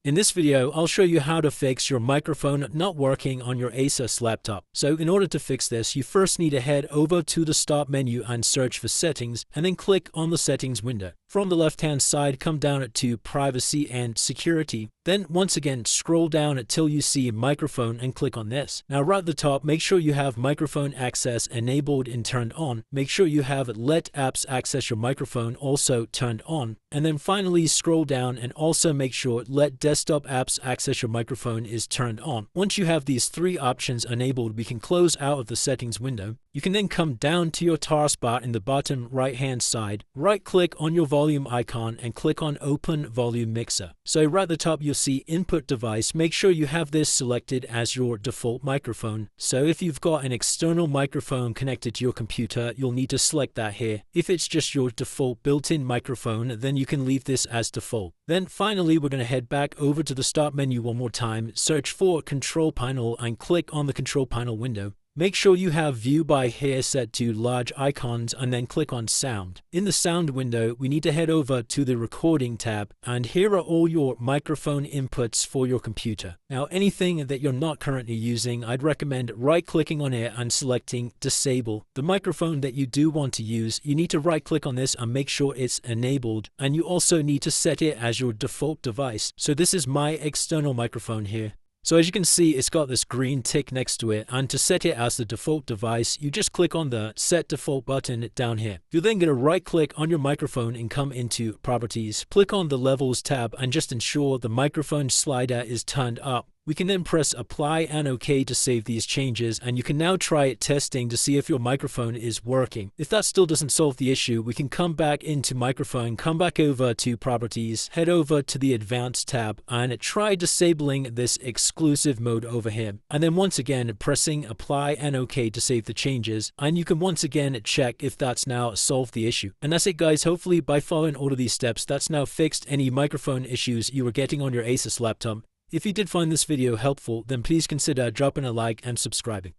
In this video, I'll show you how to fix your microphone not working on your ASUS laptop. So in order to fix this, you first need to head over to the Start menu and search for Settings, and then click on the Settings window. From the left-hand side, come down to Privacy and Security. Then once again, scroll down until you see Microphone and click on this. Now right at the top, make sure you have microphone access enabled and turned on. Make sure you have Let Apps Access Your Microphone also turned on. And then finally scroll down and also make sure Let Desktop Apps Access Your Microphone is turned on. Once you have these three options enabled, we can close out of the settings window. You can then come down to your taskbar in the bottom right-hand side, right-click on your volume icon and click on Open Volume Mixer. So right at the top, you'll see Input Device. Make sure you have this selected as your default microphone. So if you've got an external microphone connected to your computer, you'll need to select that here. If it's just your default built-in microphone, then you can leave this as default. Then finally, we're going to head back over to the Start menu one more time, search for Control Panel and click on the Control Panel window. Make sure you have View by here set to large icons and then click on Sound. In the Sound window, we need to head over to the Recording tab, and here are all your microphone inputs for your computer. Now anything that you're not currently using, I'd recommend right-clicking on it and selecting Disable. The microphone that you do want to use, you need to right-click on this and make sure it's enabled, and you also need to set it as your default device. So this is my external microphone here. So as you can see, it's got this green tick next to it, and to set it as the default device, you just click on the Set Default button down here. You're then going to right-click on your microphone and come into Properties. Click on the Levels tab and just ensure the microphone slider is turned up. We can then press Apply and OK to save these changes, and you can now try it testing to see if your microphone is working. If that still doesn't solve the issue, we can come back into Microphone, come back over to Properties, head over to the Advanced tab, and try disabling this exclusive mode over here. And then once again, pressing Apply and OK to save the changes, and you can once again check if that's now solved the issue. And that's it guys, hopefully by following all of these steps, that's now fixed any microphone issues you were getting on your ASUS laptop. If you did find this video helpful, then please consider dropping a like and subscribing.